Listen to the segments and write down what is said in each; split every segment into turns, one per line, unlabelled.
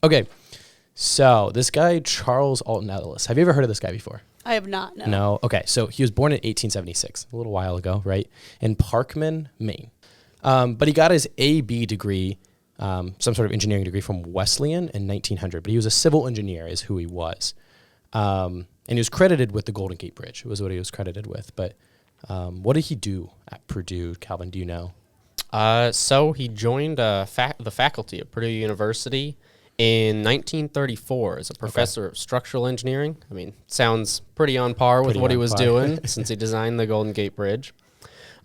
Okay, so this guy, Charles Alton Ellis, have you ever heard of this guy before?
I have not, no.
No? Okay, so he was born in 1876, a little while ago, right, in Parkman, Maine. But he got his A.B. degree, some sort of engineering degree from Wesleyan in 1900, but he was a civil engineer is who he was. And he was credited with the Golden Gate Bridge, was what he was credited with. But what did he do at Purdue, Calvin, do you know?
So he joined the faculty at Purdue University in 1934 as a professor of structural engineering. I mean, sounds pretty on par with what he was doing since he designed the Golden Gate Bridge.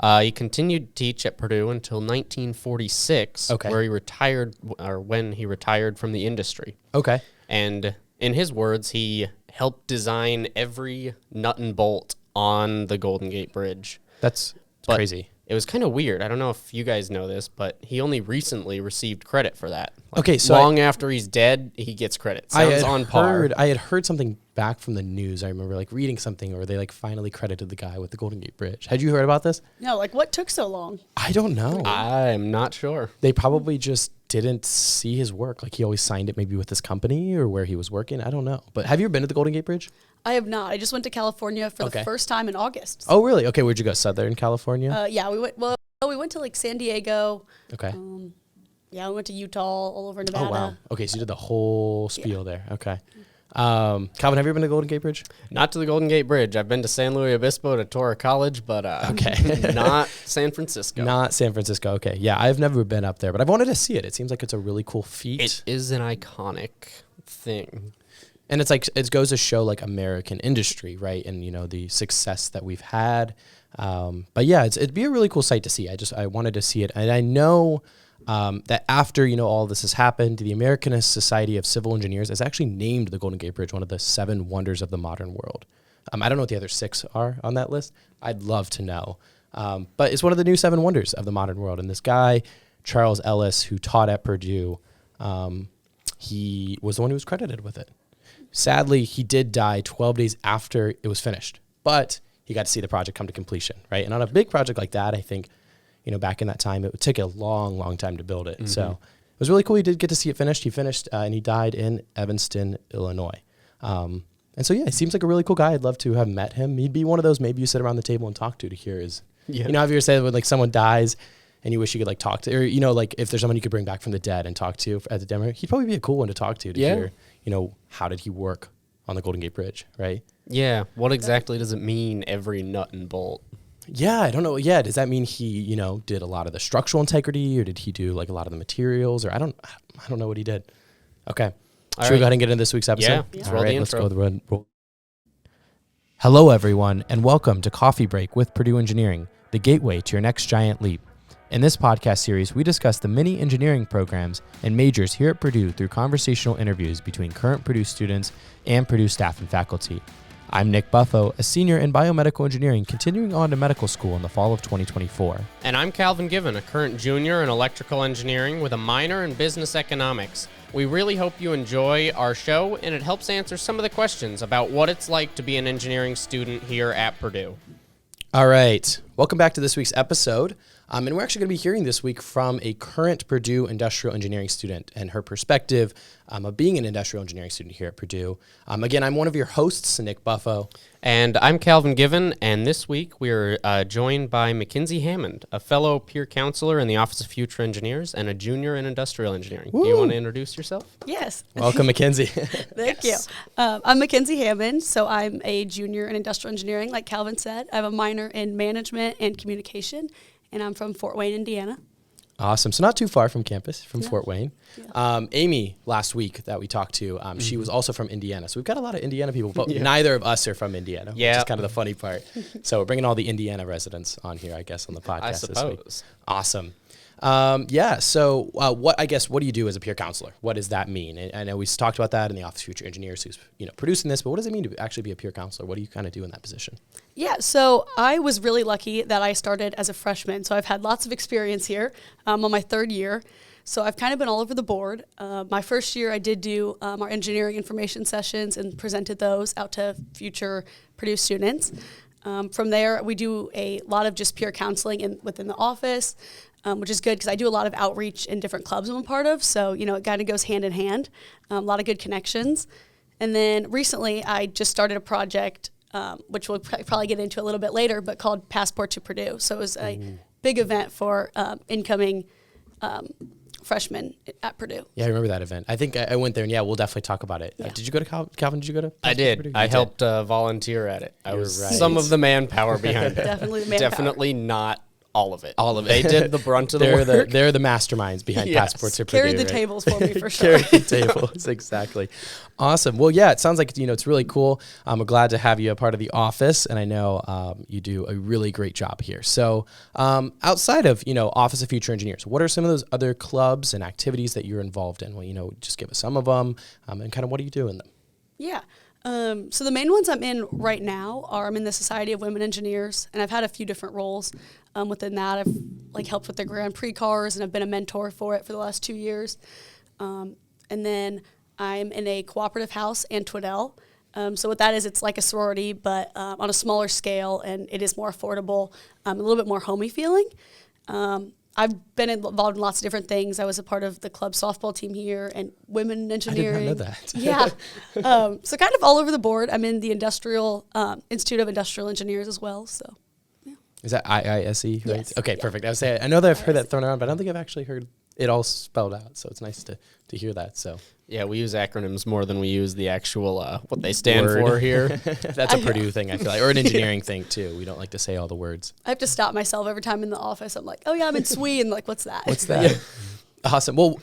He continued to teach at Purdue until 1946, where he retired, or when he retired from the industry.
Okay.
And in his words, he helped design every nut and bolt on the Golden Gate Bridge.
That's crazy.
It was kind of weird. I don't know if you guys know this, but he only recently received credit for that.
So
long after he's dead, he gets credit. Sounds on par.
I had heard something back from the news. I remember reading something where they finally credited the guy with the Golden Gate Bridge. Had you heard about this?
No, what took so long?
I don't know.
I'm not sure.
They probably just didn't see his work. He always signed it maybe with his company or where he was working. I don't know. But have you ever been to the Golden Gate Bridge?
I have not. I just went to California for the first time in August.
Oh, really? Okay, where'd you go? Southern California?
Yeah, we went to San Diego.
Okay.
Yeah, we went to Utah, all over Nevada.
Oh, wow. Okay, so you did the whole spiel there. Okay. Calvin, have you ever been to the Golden Gate Bridge?
Not to the Golden Gate Bridge. I've been to San Luis Obispo to Torra College, but not San Francisco.
Not San Francisco. Okay. Yeah, I've never been up there, but I've wanted to see it. It seems like it's a really cool feat.
It is an iconic thing.
And it's it goes to show American industry, right? And, the success that we've had. But yeah, it'd be a really cool sight to see. I wanted to see it. And I know that after, all this has happened, the American Society of Civil Engineers has actually named the Golden Gate Bridge one of the 7 wonders of the modern world. I don't know what the other 6 are on that list. I'd love to know. But it's one of the new 7 wonders of the modern world. And this guy, Charles Ellis, who taught at Purdue, he was the one who was credited with it. Sadly, he did die 12 days after it was finished, but he got to see the project come to completion, right? And on a big project like that, I think, back in that time, it would take a long, long time to build it. Mm-hmm. So it was really cool. He did get to see it finished. He finished, and he died in Evanston, Illinois. And so, yeah, he seems like a really cool guy. I'd love to have met him. He'd be one of those maybe you sit around the table and talk to hear his, have you ever said when someone dies and you wish you could talk to, or, if there's someone you could bring back from the dead and talk to at the dinner, he'd probably be a cool one to talk to hear, how did he work on the Golden Gate Bridge, right?
Yeah. What exactly does it mean, every nut and bolt?
Yeah, I don't know. Yeah, does that mean he, did a lot of the structural integrity, or did he do a lot of the materials, or I don't know what he did. Okay. Should we go ahead and get into this week's episode?
Yeah. All right, let's go.
Roll. Hello, everyone, and welcome to Coffee Break with Purdue Engineering, the gateway to your next giant leap. In this podcast series, we discuss the many engineering programs and majors here at Purdue through conversational interviews between current Purdue students and Purdue staff and faculty. I'm Nick Buffo, a senior in biomedical engineering, continuing on to medical school in the fall of 2024.
And I'm Calvin Given, a current junior in electrical engineering with a minor in business economics. We really hope you enjoy our show, and it helps answer some of the questions about what it's like to be an engineering student here at Purdue.
All right. Welcome back to this week's episode. And we're actually going to be hearing this week from a current Purdue Industrial Engineering student and her perspective of being an industrial engineering student here at Purdue. Again, I'm one of your hosts, Nick Buffo.
And I'm Calvin Given, and this week we're joined by Mckinzie Hammond, a fellow peer counselor in the Office of Future Engineers and a junior in industrial engineering. Woo! Do you want to introduce yourself?
Yes.
Welcome, Mckinzie.
Thank you. I'm Mckinzie Hammond, so I'm a junior in industrial engineering, like Calvin said. I have a minor in management and communication, and I'm from Fort Wayne, Indiana.
Awesome. So not too far from campus, from Fort Wayne. Yeah. Amy, last week that we talked to, she was also from Indiana. So we've got a lot of Indiana people, but neither of us are from Indiana, which is kind of the funny part. So we're bringing all the Indiana residents on here, I guess, on the podcast this week. Awesome. So what do you do as a peer counselor? What does that mean? And I know we talked about that in the Office of Future Engineers who's producing this, but what does it mean to actually be a peer counselor? What do you kind of do in that position?
Yeah, so I was really lucky that I started as a freshman. So I've had lots of experience here. I'm on my 3rd year. So I've kind of been all over the board. My first year I did do our engineering information sessions and presented those out to future Purdue students. From there, we do a lot of just peer counseling within the office. which is good because I do a lot of outreach in different clubs I'm a part of. So, it kind of goes hand in hand, a lot of good connections. And then recently I just started a project, which we'll probably get into a little bit later, but called Passport to Purdue. So it was a big event for incoming freshmen at Purdue.
Yeah, I remember that event. I think I went there, and we'll definitely talk about it. Did you go to Calvin? Did you go to?
I did. I helped volunteer at it. I was some of the manpower behind it.
Definitely the manpower.
Definitely not all of it.
All of it.
They did the brunt of the work.
They're the masterminds behind Passport to Purdue.
Carried the tables for me for sure.
Carried the tables, exactly. Awesome. Well, it sounds like it's really cool. I'm glad to have you a part of the office, and I know you do a really great job here. So, outside of Office of Future Engineers, what are some of those other clubs and activities that you're involved in? Well, just give us some of them, and kind of what do you do in them?
Yeah. So the main ones I'm in right now are I'm in the Society of Women Engineers, and I've had a few different roles within that. I've helped with the Grand Prix cars, and I've been a mentor for it for the last 2 years. And then I'm in a cooperative house and Twiddell. So what that is, it's like a sorority, but on a smaller scale, and it is more affordable, a little bit more homey feeling. I've been involved in lots of different things. I was a part of the club softball team here and women engineering.
I did not know that.
Yeah. So kind of all over the board. I'm in the Industrial Institute of Industrial Engineers as well. So, yeah.
Is that IISE? Right?
Yes.
Okay, perfect. I was saying, I know that I've heard that thrown around, but I don't think I've actually heard it all spelled out. So it's nice to hear that. So
yeah, we use acronyms more than we use the actual what they stand
Word.
for here.
That's a Purdue thing, I feel like, or an engineering thing too. We don't like to say all the words.
I have to stop myself every time in the office. I'm like, oh yeah, I'm in SWE, and like, what's that?
What's that? Awesome. Well,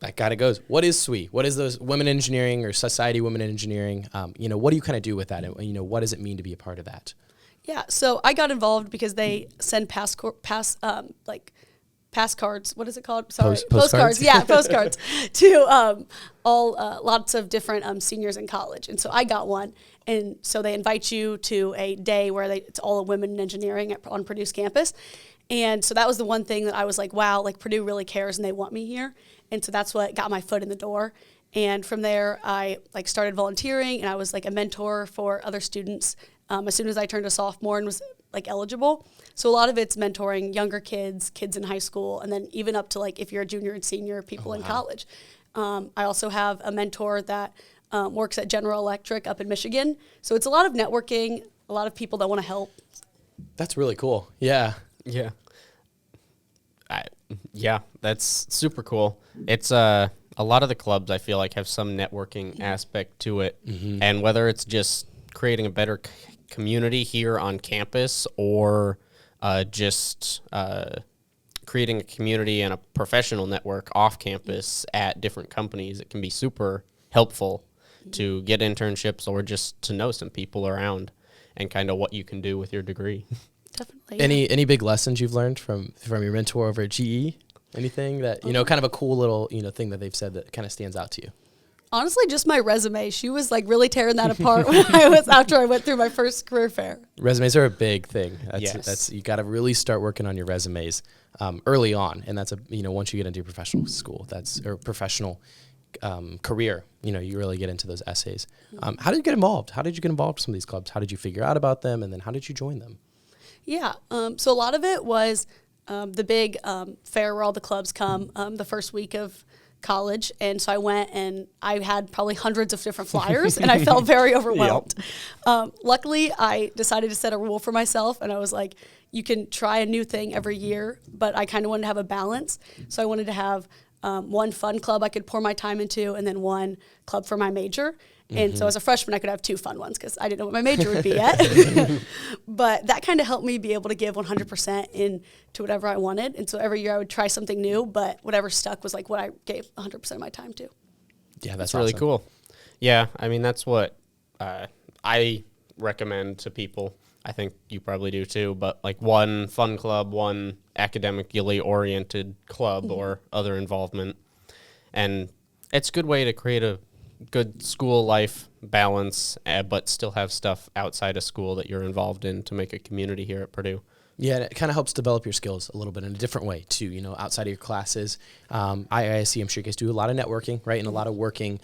that kind of goes. What is SWE? What is those Women in Engineering or Society Women in Engineering? What do you kind of do with that? And what does it mean to be a part of that?
Yeah, so I got involved because they send pass cards. What is it called? Sorry,
postcards.
Yeah, postcards to lots of different seniors in college, and so I got one. And so they invite you to a day where it's all women in engineering on Purdue's campus. And so that was the one thing that I was like, wow, like Purdue really cares and they want me here. And so that's what got my foot in the door. And from there, I started volunteering, and I was like a mentor for other students as soon as I turned a sophomore and was eligible. So a lot of it's mentoring younger kids in high school, and then even up to if you're a junior and senior, people in college. I also have a mentor that works at General Electric up in Michigan. So it's a lot of networking, a lot of people that want to help.
That's really cool. Yeah.
Yeah. Yeah, that's super cool. It's a lot of the clubs I feel like have some networking aspect to it. Mm-hmm. And whether it's just creating a better community here on campus or just creating a community and a professional network off campus at different companies, it can be super helpful to get internships or just to know some people around and kind of what you can do with your degree.
Definitely.
Any big lessons you've learned from your mentor over at GE? Anything that, kind of a cool little, thing that they've said that kind of stands out to you?
Honestly, just my resume. She was really tearing that apart after I went through my first career fair.
Resumes are a big thing.
Yes.
You got to really start working on your resumes early on, and that's once you get into professional school, or professional career, you really get into those essays. How did you get involved? How did you get involved with some of these clubs? How did you figure out about them, and then how did you join them?
Yeah, so a lot of it was the big fair where all the clubs come the first week of college, and so I went and I had probably hundreds of different flyers and I felt very overwhelmed. Yep. Luckily, I decided to set a rule for myself, and I was like, you can try a new thing every year, but I kind of wanted to have a balance. So I wanted to have one fun club I could pour my time into, and then one club for my major. And so as a freshman, I could have two fun ones because I didn't know what my major would be yet. But that kind of helped me be able to give 100% into whatever I wanted. And so every year I would try something new, but whatever stuck was what I gave 100% of my time to.
Yeah, that's
really
awesome.
Cool. Yeah, I mean, that's what I recommend to people. I think you probably do too, but one fun club, one academically oriented club or other involvement. And it's a good way to create a good school life balance, but still have stuff outside of school that you're involved in to make a community here at Purdue.
Yeah, and it kind of helps develop your skills a little bit in a different way too, outside of your classes. IISC, I'm sure you guys do a lot of networking, right? And a lot of working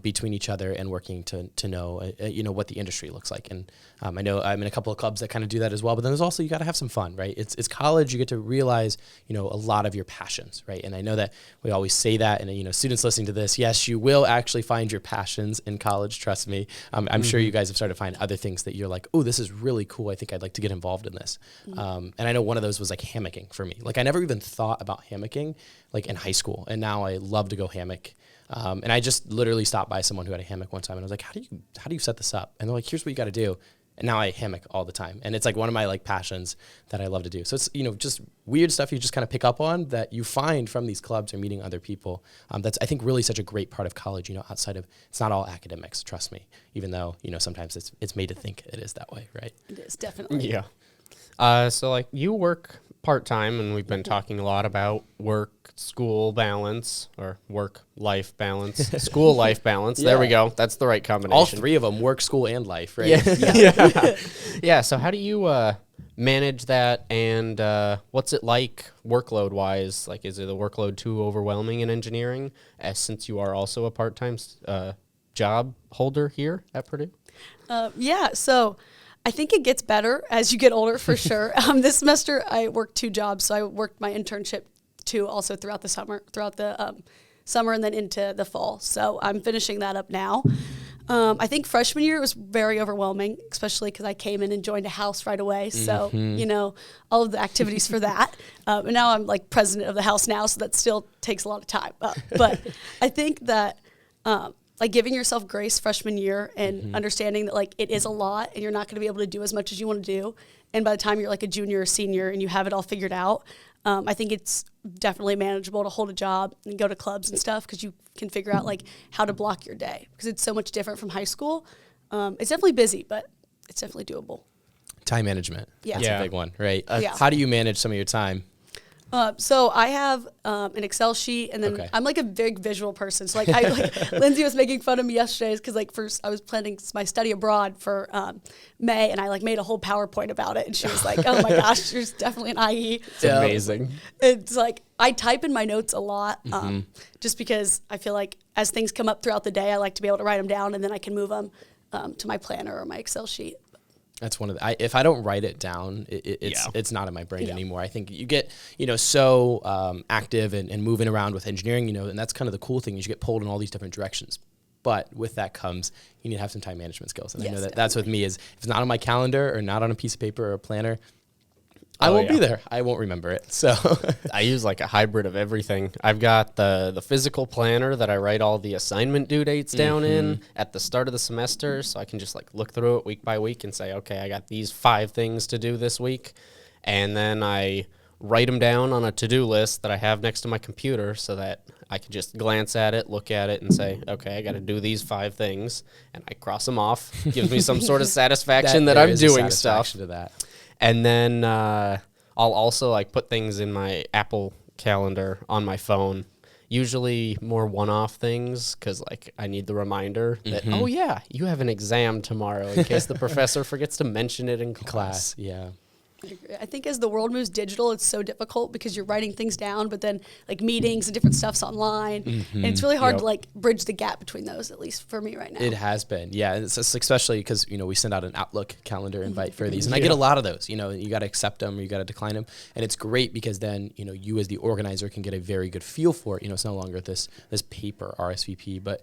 between each other and working to know, what the industry looks like. And I know I'm in a couple of clubs that kind of do that as well, but then there's also, you got to have some fun, right? It's college, you get to realize, a lot of your passions, right? And I know that we always say that, and, students listening to this, yes, you will actually find your passions in college, trust me. I'm sure you guys have started to find other things that you're like, oh, this is really cool. I think I'd like to get involved in this. And I know one of those was like hammocking for me. Like I never even thought about hammocking like in high school. And now I love to go hammock. And I just literally stopped by someone who had a hammock one time and I was like, how do you set this up? And they're like, here's what you got to do. And now I hammock all the time. And it's like one of my like passions that I love to do. So it's, just weird stuff you just kind of pick up on that you find from these clubs or meeting other people. That's, I think, really such a great part of college, outside of, it's not all academics, trust me, even though, sometimes it's made to think it is that way, right?
It is, definitely.
Yeah. So like you work part-time, and we've been talking a lot about work-school balance, or work-life balance, school-life balance. Yeah. There we go. That's the right combination.
All three of them, work, school, and life, right?
Yeah. So how do you manage that, and what's it like workload-wise? Like, is it the workload too overwhelming in engineering, since you are also a part-time job holder here at Purdue?
So I think it gets better as you get older, for sure. This semester, I worked 2 jobs. So I worked my internship too, also throughout the summer, and then into the fall. So I'm finishing that up now. I think freshman year was very overwhelming, especially because I came in and joined a house right away. So, all of the activities for that. And now I'm like president of the house now, so that still takes a lot of time. But I think that like giving yourself grace freshman year and understanding that like it is a lot and you're not going to be able to do as much as you want to do. And by the time you're like a junior or senior and you have it all figured out, I think it's definitely manageable to hold a job and go to clubs and stuff, because you can figure out like how to block your day, because it's so much different from high school. It's definitely busy, but it's definitely doable.
Time management.
Yeah.
That's a big one, right?
Yeah.
How do you manage some of your time?
So I have an Excel sheet, and then I'm like a big visual person. So like Lindsay was making fun of me yesterday because like first I was planning my study abroad for May, and I like made a whole PowerPoint about it, and she was like, "Oh my gosh, you're definitely an IE."
It's amazing.
It's like I type in my notes a lot, just because I feel like as things come up throughout the day, I like to be able to write them down, and then I can move them to my planner or my Excel sheet.
That's one of the, if I don't write it down, it's not in my brain anymore. I think you get, so active and moving around with engineering, and that's kind of the cool thing is you get pulled in all these different directions. But with that comes, you need to have some time management skills. And I know that's with me is if it's not on my calendar or not on a piece of paper or a planner, I won't be there. I won't remember it. So
I use like a hybrid of everything. I've got the physical planner that I write all the assignment due dates down in at the start of the semester, so I can just like look through it week by week and say, okay, I got these 5 things to do this week. And then I write them down on a to-do list that I have next to my computer so that I can just glance at it, look at it, and say, okay, I got to do these 5 things. And I cross them off. Gives me some sort of satisfaction that I'm doing stuff.
To that.
And then I'll also like put things in my Apple calendar on my phone, usually more one-off things, because like I need the reminder that, oh yeah, you have an exam tomorrow, in case the professor forgets to mention it in class.
Yeah.
I think as the world moves digital, it's so difficult because you're writing things down, but then like meetings and different stuff's online. And it's really hard to like bridge the gap between those, at least for me right now.
It has been. Yeah. It's especially because, we send out an Outlook calendar invite for these, and I get a lot of those, you got to accept them or you got to decline them. And it's great because then, you as the organizer can get a very good feel for it. It's no longer this paper RSVP, but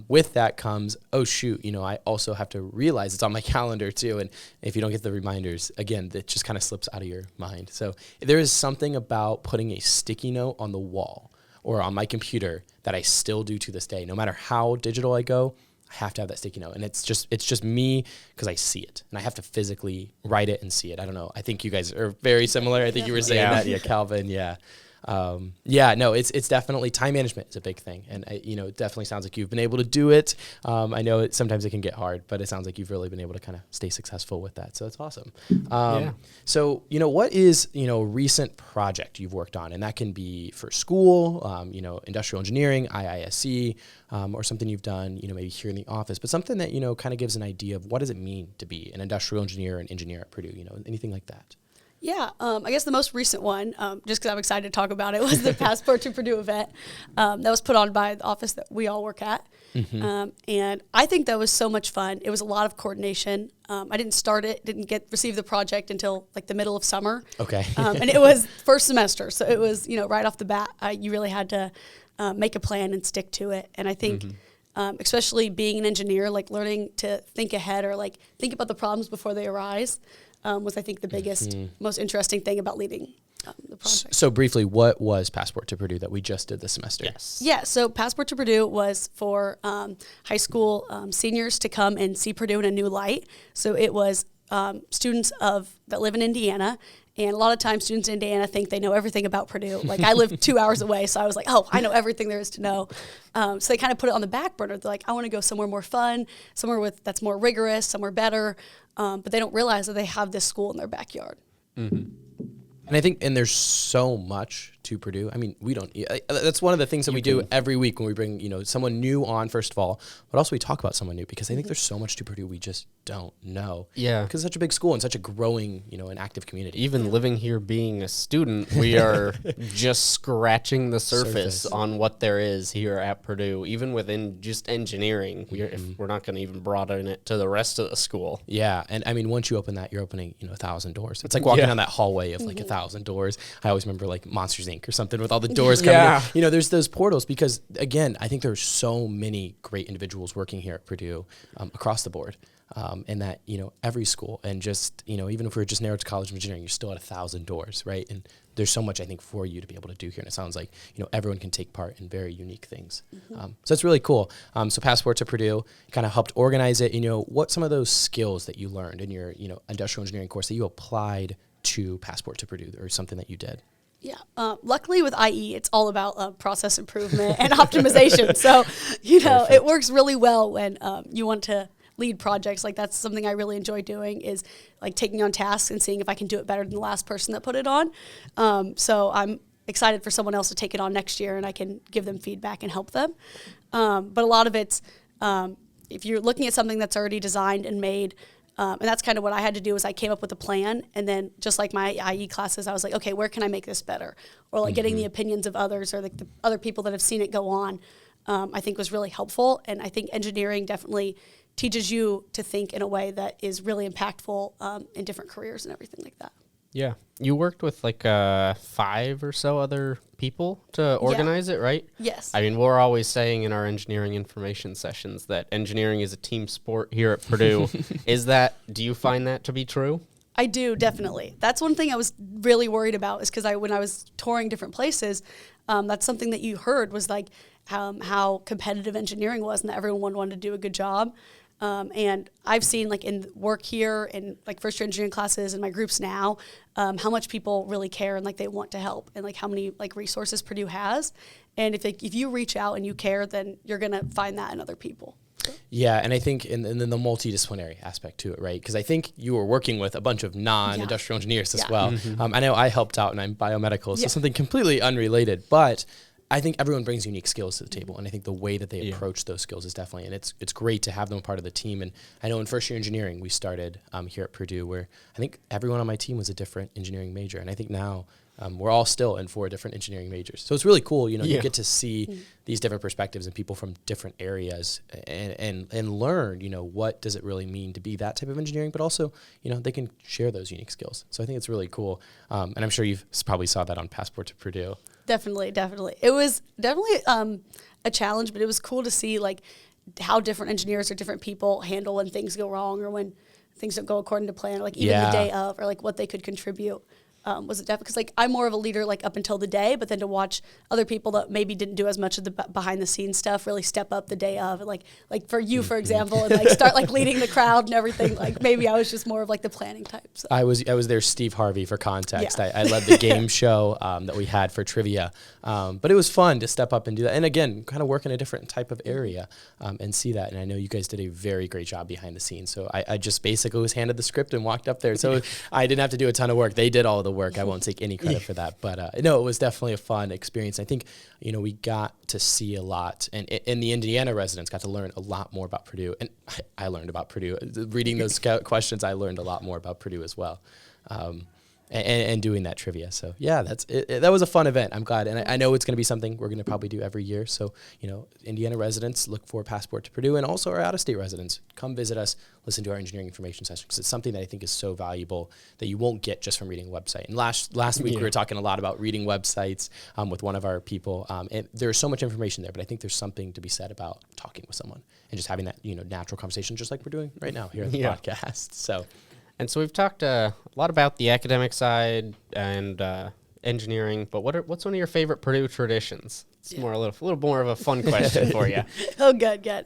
with that comes, oh shoot, I also have to realize it's on my calendar too. And if you don't get the reminders, again, that just kind of slips out of your mind. So there is something about putting a sticky note on the wall or on my computer that I still do to this day. No matter how digital I go, I have to have that sticky note. And it's just me because I see it and I have to physically write it and see it. I don't know. I think you guys are very similar. I think you were saying that. Yeah, Calvin. Yeah. It's definitely time management is a big thing. And, it definitely sounds like you've been able to do it. I know sometimes it can get hard, but it sounds like you've really been able to kind of stay successful with that. So that's awesome. So, what is, a recent project you've worked on? And that can be for school, industrial engineering, IISC, or something you've done, maybe here in the office, but something that, kind of gives an idea of what does it mean to be an industrial engineer or an engineer at Purdue, anything like that.
Yeah, I guess the most recent one, just because I'm excited to talk about it, was the Passport to Purdue event that was put on by the office that we all work at. And I think that was so much fun. It was a lot of coordination. I didn't start it, didn't receive the project until like the middle of summer.
Okay.
And it was first semester, so it was, right off the bat, you really had to make a plan and stick to it. And I think, especially being an engineer, like learning to think ahead or like think about the problems before they arise, was I think the biggest, most interesting thing about leading the project.
So briefly, what was Passport to Purdue that we just did this semester?
Yes.
Yeah, so Passport to Purdue was for high school seniors to come and see Purdue in a new light. So it was students that live in Indiana. And a lot of times students in Indiana think they know everything about Purdue. Like I live 2 hours away, so I was like, oh, I know everything there is to know. So they kind of put it on the back burner. They're like, I want to go somewhere more fun, somewhere that's more rigorous, somewhere better. But they don't realize that they have this school in their backyard.
And I think, and there's so much to Purdue. I mean, that's one of the things that we do every week when we bring, someone new on, first of all, but also we talk about someone new because I think there's so much to Purdue we just don't know.
Yeah.
Because it's such a big school and such a growing, and active community.
Even living here, being a student, we are just scratching the surface on what there is here at Purdue, even within just engineering. If we're not going to even broaden it to the rest of the school.
Yeah. And I mean, once you open that, you're opening, 1,000 doors. It's like walking down that hallway of like 1,000 doors. I always remember like Monsters Inc. or something with all the doors coming in. There's those portals because, again, I think there's so many great individuals working here at Purdue across the board. And that, every school and just, even if we're just narrowed to College of Engineering, you're still at 1,000 doors, right? And there's so much, I think, for you to be able to do here. And it sounds like, everyone can take part in very unique things. So it's really cool. So Passport to Purdue kind of helped organize it. What some of those skills that you learned in your, industrial engineering course that you applied to Passport to Purdue or something that you did?
Yeah. Luckily with IE, it's all about process improvement and optimization. So, it works really well when you want to lead projects. Like that's something I really enjoy doing is like taking on tasks and seeing if I can do it better than the last person that put it on. So I'm excited for someone else to take it on next year and I can give them feedback and help them. But a lot of it's, if you're looking at something that's already designed and made, and that's kind of what I had to do is I came up with a plan and then just like my IE classes, I was like, okay, where can I make this better? Or like getting the opinions of others or like the other people that have seen it go on, I think was really helpful. And I think engineering definitely teaches you to think in a way that is really impactful in different careers and everything like that.
Yeah. You worked with like 5 or so other people to organize it, right?
Yes.
I mean, we're always saying in our engineering information sessions that engineering is a team sport here at Purdue. Do you find that to be true?
I do, definitely. That's one thing I was really worried about is because when I was touring different places, that's something that you heard was like how competitive engineering was and that everyone wanted to do a good job. And I've seen like in work here and like first year engineering classes and my groups now, how much people really care and like they want to help and like how many like resources Purdue has. And if you reach out and you care, then you're going to find that in other people.
Yeah, and I think and then the multidisciplinary aspect to it, right? Because I think you were working with a bunch of non-industrial engineers as well. I know I helped out and I'm biomedical, so something completely unrelated, but I think everyone brings unique skills to the table, and I think the way that they approach those skills is definitely, and it's great to have them a part of the team. And I know in first year engineering, we started here at Purdue where I think everyone on my team was a different engineering major, and I think now we're all still in 4 different engineering majors. So it's really cool, you get to see these different perspectives and people from different areas and learn, what does it really mean to be that type of engineering, but also, they can share those unique skills. So I think it's really cool. And I'm sure you've probably saw that on Passport to Purdue.
Definitely. It was definitely a challenge, but it was cool to see like how different engineers or different people handle when things go wrong or when things don't go according to plan, or like even the day of, or like what they could contribute. Was it definitely because like I'm more of a leader like up until the day, but then to watch other people that maybe didn't do as much of the behind the scenes stuff really step up the day of, and like for you, for example, and like start like leading the crowd and everything. Like maybe I was just more of like the planning type. So.
I was there, Steve Harvey, for context. I led the game show that we had for trivia, but it was fun to step up and do that. And again, kind of work in a different type of area and see that. And I know you guys did a very great job behind the scenes. So I just basically was handed the script and walked up there. So I didn't have to do a ton of work. They did all of the work. I won't take any credit for that, but no, it was definitely a fun experience. I think we got to see a lot, and the Indiana residents got to learn a lot more about Purdue, and I learned about Purdue. Reading those questions, I learned a lot more about Purdue as well. and doing that trivia. So yeah, that was a fun event. I'm glad. And I know it's going to be something we're going to probably do every year. So, Indiana residents, look for a passport to Purdue, and also our out-of-state residents, come visit us, listen to our engineering information session, because it's something that I think is so valuable that you won't get just from reading a website. And last week we were talking a lot about reading websites with one of our people. And there's so much information there, but I think there's something to be said about talking with someone and just having that, natural conversation, just like we're doing right now here on the podcast.
So we've talked a lot about the academic side and engineering, but what's one of your favorite Purdue traditions? It's a little more of a fun question for you.
Oh, good.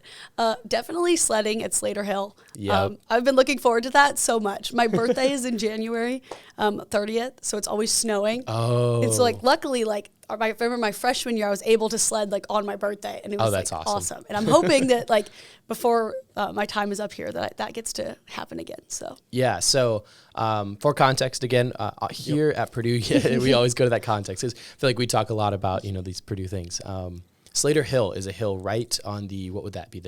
Definitely sledding at Slater Hill.
Yep.
I've been looking forward to that so much. My birthday is in January 30th, so it's always snowing.
Oh.
And so luckily, I remember my freshman year, I was able to sled on my birthday, and it was
that's
awesome. And I'm hoping that before my time is up here, that gets to happen again. So
yeah. So for context, again, here at Purdue, we always go to that context because I feel like we talk a lot about these Purdue things. Slater Hill is a hill right on the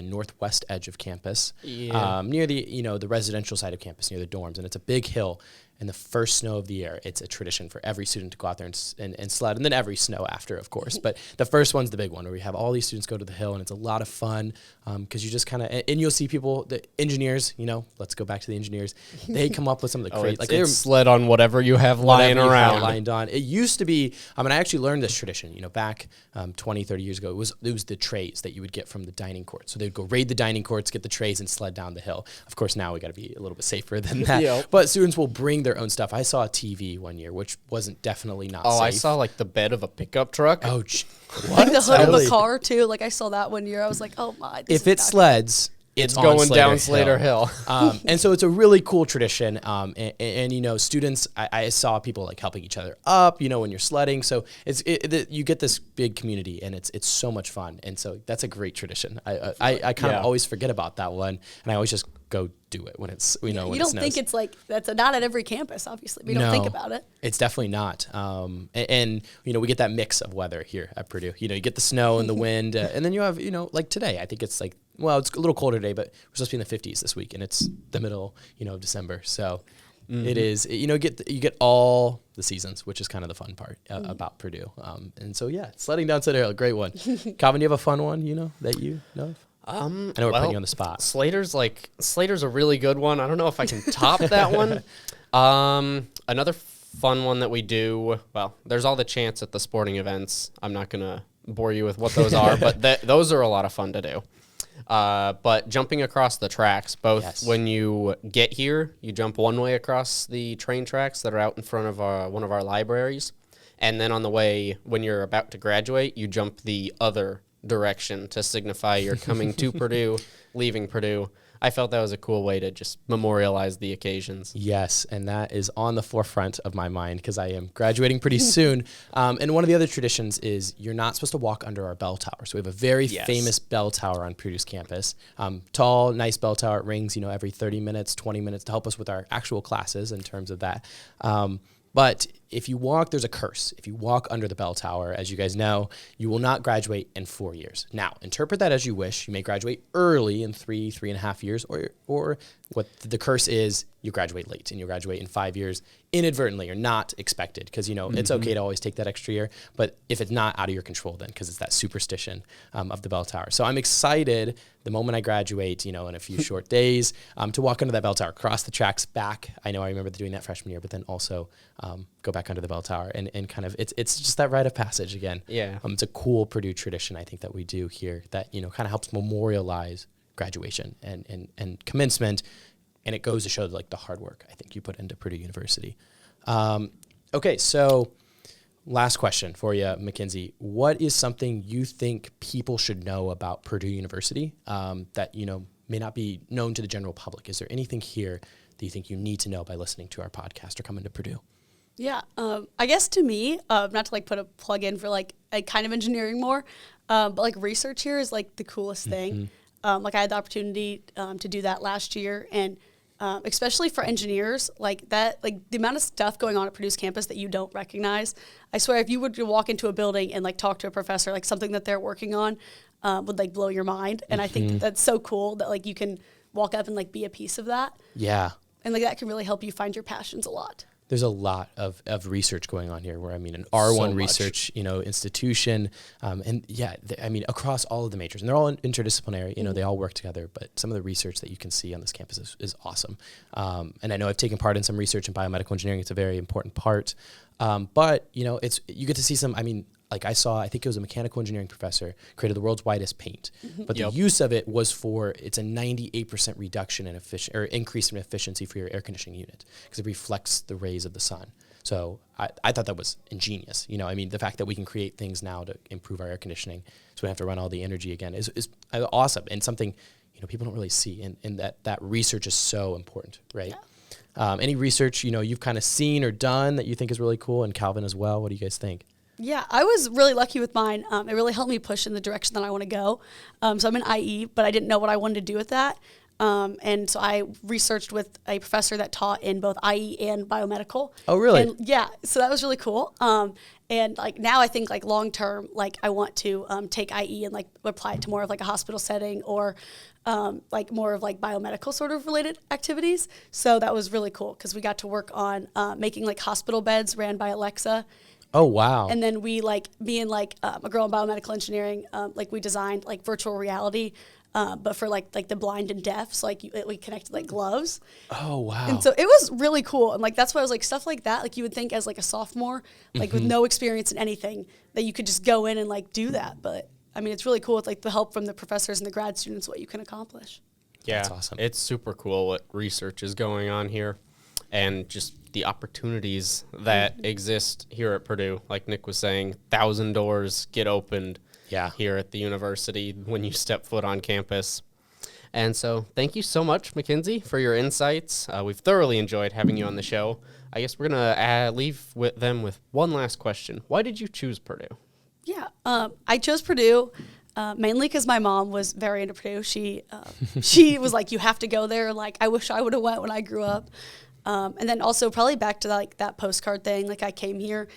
northwest edge of campus, near the residential side of campus, near the dorms, and it's a big hill. And the first snow of the year, it's a tradition for every student to go out there and sled, and then every snow after, of course. But the first one's the big one, where we have all these students go to the hill, and it's a lot of fun because you just kind of, and you'll see people, the engineers, let's go back to the engineers, they come up with some of the crazy,
it's sled on whatever you have lying around.
Lined on. It used to be, and I actually learned this tradition, back 20, 30 years ago, it was the trays that you would get from the dining court. So they'd go raid the dining courts, get the trays, and sled down the hill. Of course, now we got to be a little bit safer than that. But students will bring their own stuff. I saw a TV one year, which wasn't definitely not safe.
I saw the bed of a pickup truck.
Oh,
what? The hood of a car too. I saw that one year. I was like, oh my.
If it sleds, it's
going down Slater Hill.
And so it's a really cool tradition. And students, I saw people helping each other up, when you're sledding. So you get this big community, and it's so much fun. And so that's a great tradition. I kind of always forget about that one, and I always just go do it when it's when
you
it
don't
snows.
Think it's that's not at every campus. Obviously, we don't think about it.
It's definitely not. And we get that mix of weather here at Purdue. You get the snow and the wind, and then you have like today. I think it's it's a little colder today, but we're supposed to be in the 50s this week, and it's the middle of December. So it is you get all the seasons, which is kind of the fun part about Purdue. And so sledding down Slater Hill, great one. Calvin, do you have a fun one that you know of? I know we're putting you on the spot.
Slater's a really good one. I don't know if I can top that one. Another fun one that we do, there's all the chants at the sporting events. I'm not going to bore you with what those are, but those are a lot of fun to do. But jumping across the tracks, when you get here, you jump one way across the train tracks that are out in front of one of our libraries. And then on the way, when you're about to graduate, you jump the other direction to signify you're coming to Purdue, leaving Purdue. I felt that was a cool way to just memorialize the occasions.
Yes, and that is on the forefront of my mind because I am graduating pretty soon. And one of the other traditions is you're not supposed to walk under our bell tower. So we have a very famous bell tower on Purdue's campus. Tall, nice bell tower. It rings, every 30 minutes, 20 minutes to help us with our actual classes in terms of that. But if you walk, there's a curse. If you walk under the bell tower, as you guys know, you will not graduate in 4 years. Now, interpret that as you wish. You may graduate early in 3.5 years, or what the curse is, you graduate late and you graduate in 5 years inadvertently or not expected because, it's okay to always take that extra year. But if it's not out of your control then because it's that superstition of the bell tower. So I'm excited the moment I graduate, in a few short days to walk under that bell tower, cross the tracks back. I know I remember doing that freshman year, but then also go back under the bell tower and kind of, it's just that rite of passage again.
Yeah.
It's a cool Purdue tradition I think that we do here that, kind of helps memorialize graduation and commencement. And it goes to show the hard work I think you put into Purdue University. Okay, so last question for you, Mckinzie. What is something you think people should know about Purdue University that, may not be known to the general public? Is there anything here that you think you need to know by listening to our podcast or coming to Purdue?
Yeah, I guess to me, not to put a plug in for a kind of engineering more, but research here is the coolest thing. I had the opportunity to do that last year, and especially for engineers, the amount of stuff going on at Purdue's campus that you don't recognize. I swear, if you would walk into a building and talk to a professor, something that they're working on would blow your mind. And I think that's so cool that you can walk up and be a piece of that.
Yeah.
And that can really help you find your passions a lot.
There's a lot of research going on here where, I mean, an R1
So
research, institution. And yeah, I mean, across all of the majors, and they're all interdisciplinary, they all work together, but some of the research that you can see on this campus is awesome. And I know I've taken part in some research in biomedical engineering. It's a very important part. But you get to see some, I mean, like I think it was a mechanical engineering professor created the world's widest paint, but the use of it was it's a 98% reduction in increase in efficiency for your air conditioning unit because it reflects the rays of the sun. So I thought that was ingenious. I mean, the fact that we can create things now to improve our air conditioning so we don't have to run all the energy again is awesome, and something, people don't really see, and that research is so important, right? Yeah. Any research, you've kind of seen or done that you think is really cool, and Calvin as well, what do you guys think?
Yeah, I was really lucky with mine. It really helped me push in the direction that I want to go. So I'm in IE, but I didn't know what I wanted to do with that. And so I researched with a professor that taught in both IE and biomedical.
Oh, really?
And yeah, so that was really cool. And like now I think like long term, like I want to take IE and like apply it to more of like a hospital setting or like more of like biomedical sort of related activities. So that was really cool because we got to work on making like hospital beds ran by Alexa.
Oh, wow.
And then we, like, being, like, a girl in biomedical engineering, like, we designed, like, virtual reality, but for, like the blind and deaf. So, like, we connected, like, gloves.
Oh, wow.
And so it was really cool. And, like, that's why I was, like, stuff like that, like, you would think as, like, a sophomore, like, with no experience in anything, that you could just go in and, like, do that. But, I mean, it's really cool with, like, the help from the professors and the grad students, what you can accomplish.
Yeah,
that's awesome.
It's super cool what research is going on here. And just the opportunities that exist here at Purdue. Like Nick was saying, 1,000 doors get opened here at the university when you step foot on campus. And so thank you so much, Mckinzie, for your insights. We've thoroughly enjoyed having you on the show. I guess we're going to leave them with one last question. Why did you choose Purdue?
Yeah, I chose Purdue mainly because my mom was very into Purdue. She was like, you have to go there. Like, I wish I would have went when I grew up. And then also probably back to like that postcard thing, like I came here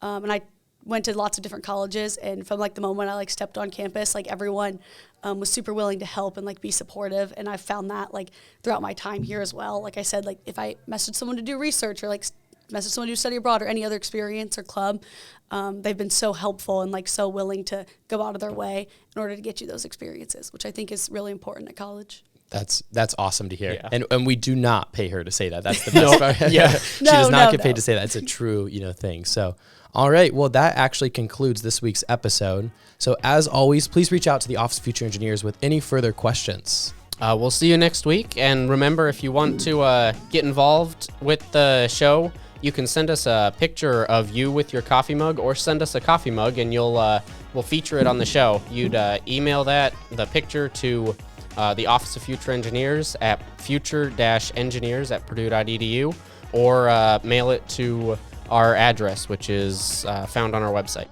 and I went to lots of different colleges, and from like the moment I like stepped on campus, like everyone was super willing to help and like be supportive, and I found that like throughout my time here as well. Like I said, like if I message someone to do research or like message someone to study abroad or any other experience or club, they've been so helpful and like so willing to go out of their way in order to get you those experiences, which I think is really important at college.
That's awesome to hear.
Yeah.
And we do not pay her to say that. That's the best part.
Yeah.
She does not get paid to say that. It's a true, thing. So, all right. Well, that actually concludes this week's episode. So as always, please reach out to the Office of Future Engineers with any further questions.
We'll see you next week. And remember, if you want to get involved with the show, you can send us a picture of you with your coffee mug, or send us a coffee mug, and we'll feature it on the show. You'd email the picture to the Office of Future Engineers at future-engineers@purdue.edu, or mail it to our address, which is found on our website.